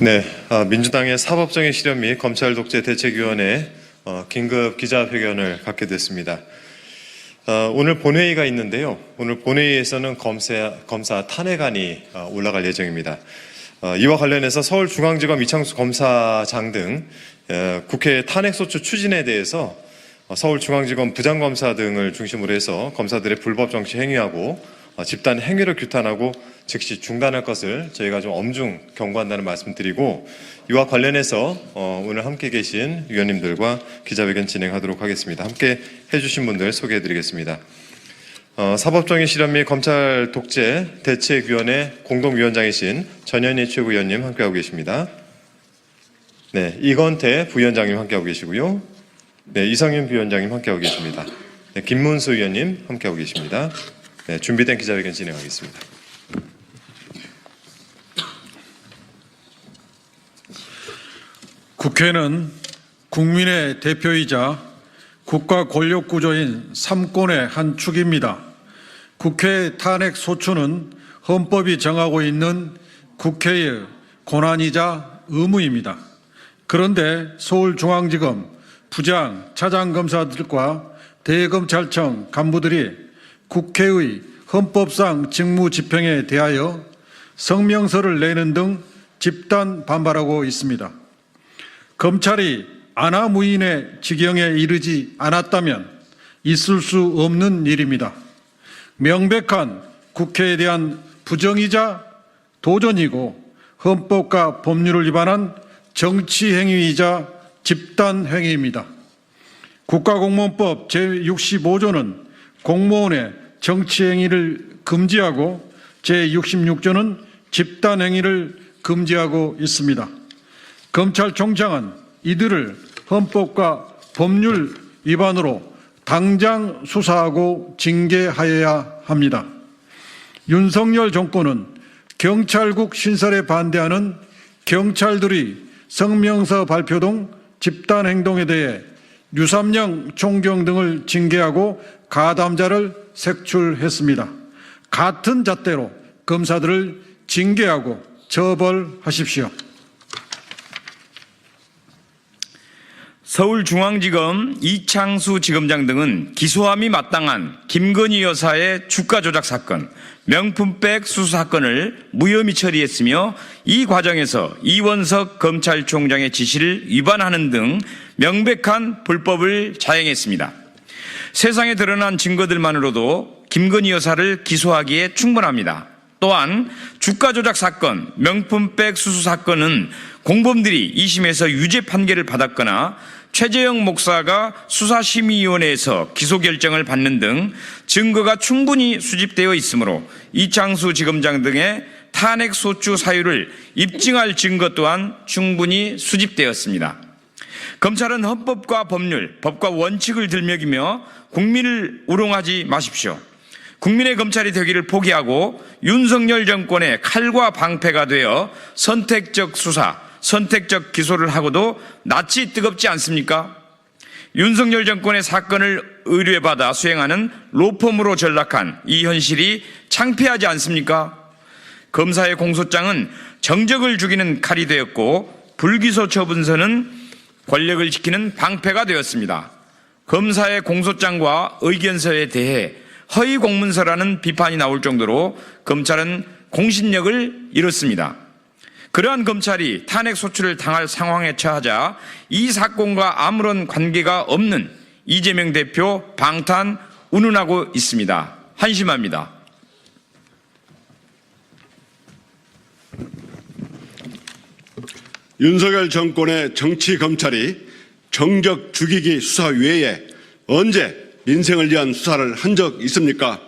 네, 민주당의 사법정의 실현 및 검찰 독재 대책위원회 긴급 기자회견을 갖게 됐습니다. 오늘 본회의가 있는데요. 오늘 본회의에서는 검사 탄핵안이 올라갈 예정입니다. 이와 관련해서 서울중앙지검 이창수 검사장 등 국회 탄핵소추 추진에 대해서 서울중앙지검 부장검사 등을 중심으로 해서 검사들의 불법 정치 행위하고 집단 행위를 규탄하고 즉시 중단할 것을 저희가 좀 엄중 경고한다는 말씀드리고, 이와 관련해서 오늘 함께 계신 위원님들과 기자회견 진행하도록 하겠습니다. 함께 해주신 분들 소개해드리겠습니다. 사법정의 실현 및 검찰 독재 대책위원회 공동위원장이신 전현희 최고위원님 함께하고 계십니다. 네, 이건태 부위원장님 함께하고 계시고요. 네, 이성윤 부위원장님 함께하고 계십니다. 네, 김문수 위원님 함께하고 계십니다. 네, 준비된 기자회견 진행하겠습니다. 국회는 국민의 대표이자 국가 권력 구조인 삼권의 한 축입니다. 국회 탄핵 소추는 헌법이 정하고 있는 국회의 권한이자 의무입니다. 그런데 서울중앙지검 부장, 차장검사들과 대검찰청 간부들이 국회의 헌법상 직무 집행에 대하여 성명서를 내는 등 집단 반발하고 있습니다. 검찰이 아나무인의 지경에 이르지 않았다면 있을 수 없는 일입니다. 명백한 국회에 대한 부정이자 도전이고 헌법과 법률을 위반한 정치행위이자 집단행위입니다. 국가공무원법 제65조는 공무원의 정치행위를 금지하고 제66조는 집단행위를 금지하고 있습니다. 검찰총장은 이들을 헌법과 법률 위반으로 당장 수사하고 징계하여야 합니다. 윤석열 정권은 경찰국 신설에 반대하는 경찰들이 성명서 발표 등 집단행동에 대해 류삼영 총경 등을 징계하고 가담자를 색출했습니다. 같은 잣대로 검사들을 징계하고 처벌하십시오. 서울중앙지검 이창수 지검장 등은 기소함이 마땅한 김건희 여사의 주가 조작 사건, 명품백 수수 사건을 무혐의 처리했으며 이 과정에서 이원석 검찰총장의 지시를 위반하는 등 명백한 불법을 자행했습니다. 세상에 드러난 증거들만으로도 김건희 여사를 기소하기에 충분합니다. 또한 주가 조작 사건, 명품백 수수 사건은 공범들이 2심에서 유죄 판결을 받았거나 최재형 목사가 수사심의위원회에서 기소 결정을 받는 등 증거가 충분히 수집되어 있으므로 이창수 지검장 등의 탄핵 소추 사유를 입증할 증거 또한 충분히 수집되었습니다. 검찰은 헌법과 법률, 법과 원칙을 들먹이며 국민을 우롱하지 마십시오. 국민의 검찰이 되기를 포기하고 윤석열 정권의 칼과 방패가 되어 선택적 수사, 선택적 기소를 하고도 낯이 뜨겁지 않습니까? 윤석열 정권의 사건을 의뢰받아 수행하는 로펌으로 전락한 이 현실이 창피하지 않습니까? 검사의 공소장은 정적을 죽이는 칼이 되었고 불기소 처분서는 권력을 지키는 방패가 되었습니다. 검사의 공소장과 의견서에 대해 허위 공문서라는 비판이 나올 정도로 검찰은 공신력을 잃었습니다. 그러한 검찰이 탄핵 소추를 당할 상황에 처하자 이 사건과 아무런 관계가 없는 이재명 대표 방탄 운운하고 있습니다. 한심합니다. 윤석열 정권의 정치 검찰이 정적 죽이기 수사 외에 언제 민생을 위한 수사를 한 적 있습니까?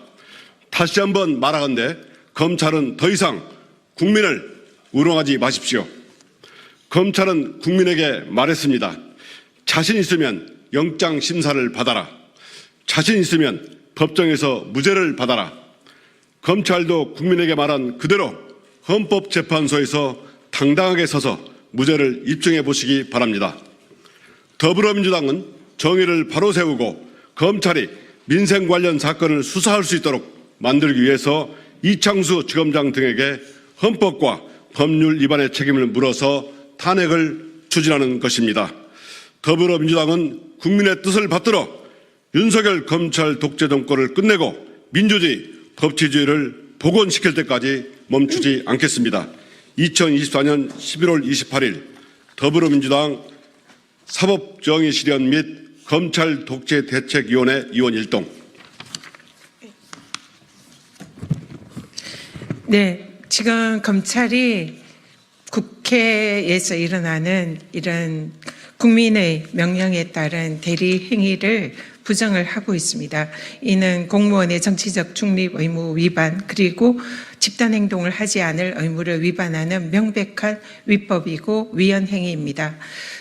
다시 한번 말하건대 검찰은 더 이상 국민을 우롱하지 마십시오. 검찰은 국민에게 말했습니다. 자신 있으면 영장 심사를 받아라. 자신 있으면 법정에서 무죄를 받아라. 검찰도 국민에게 말한 그대로 헌법재판소에서 당당하게 서서 무죄를 입증해 보시기 바랍니다. 더불어민주당은 정의를 바로 세우고 검찰이 민생 관련 사건을 수사할 수 있도록 만들기 위해서 이창수 지검장 등에게 헌법과 법률 위반의 책임을 물어서 탄핵을 추진하는 것입니다. 더불어민주당은 국민의 뜻을 받들어 윤석열 검찰 독재 정권을 끝내고 민주주의, 법치주의를 복원시킬 때까지 멈추지 않겠습니다. 2024년 11월 28일 더불어민주당 사법정의 실현 및 검찰 독재 대책위원회 위원 일동. 네, 지금 검찰이 국회에서 일어나는 이런 국민의 명령에 따른 대리 행위를 부정을 하고 있습니다. 이는 공무원의 정치적 중립 의무 위반 그리고 집단 행동을 하지 않을 의무를 위반하는 명백한 위법이고 위헌 행위입니다.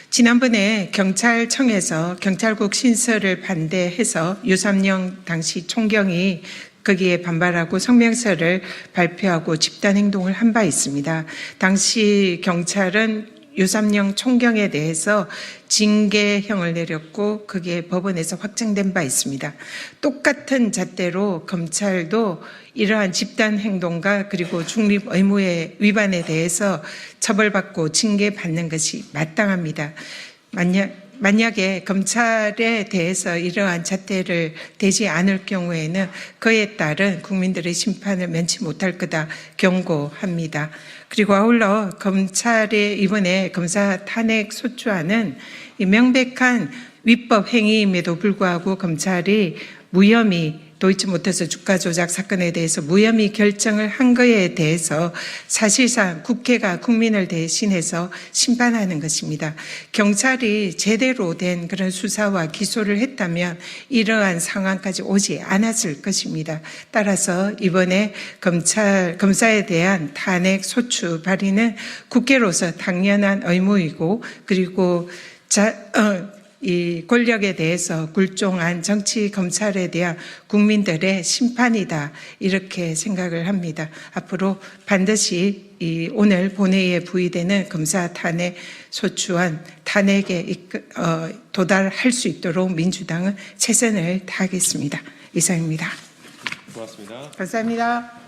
지난번에 경찰청에서 경찰국 신설을 반대해서 유삼영 당시 총경이 거기에 반발하고 성명서를 발표하고 집단 행동을 한 바 있습니다. 당시 경찰은 유삼영 총경에 대해서 징계형을 내렸고 그게 법원에서 확정된 바 있습니다. 똑같은 잣대로 검찰도 이러한 집단 행동과 그리고 중립 의무의 위반에 대해서 처벌받고 징계받는 것이 마땅합니다. 만약에 검찰에 대해서 이러한 잣대를 대지 않을 경우에는 그에 따른 국민들의 심판을 면치 못할 거다 경고합니다. 그리고 아울러 검찰의 이번에 검사 탄핵 소추안은 이 명백한 위법 행위임에도 불구하고 검찰이 무혐의 도이치모터스 주가 조작 사건에 대해서 무혐의 결정을 한 거에 대해서 사실상 국회가 국민을 대신해서 심판하는 것입니다. 경찰이 제대로 된 그런 수사와 기소를 했다면 이러한 상황까지 오지 않았을 것입니다. 따라서 이번에 검사에 대한 탄핵 소추 발의는 국회로서 당연한 의무이고 그리고 이 권력에 대해서 굴종한 정치 검찰에 대한 국민들의 심판이다 이렇게 생각을 합니다. 앞으로 반드시 이 오늘 본회의에 부의되는 검사 탄핵 소추안 탄핵에 도달할 수 있도록 민주당은 최선을 다하겠습니다. 이상입니다. 고맙습니다. 감사합니다.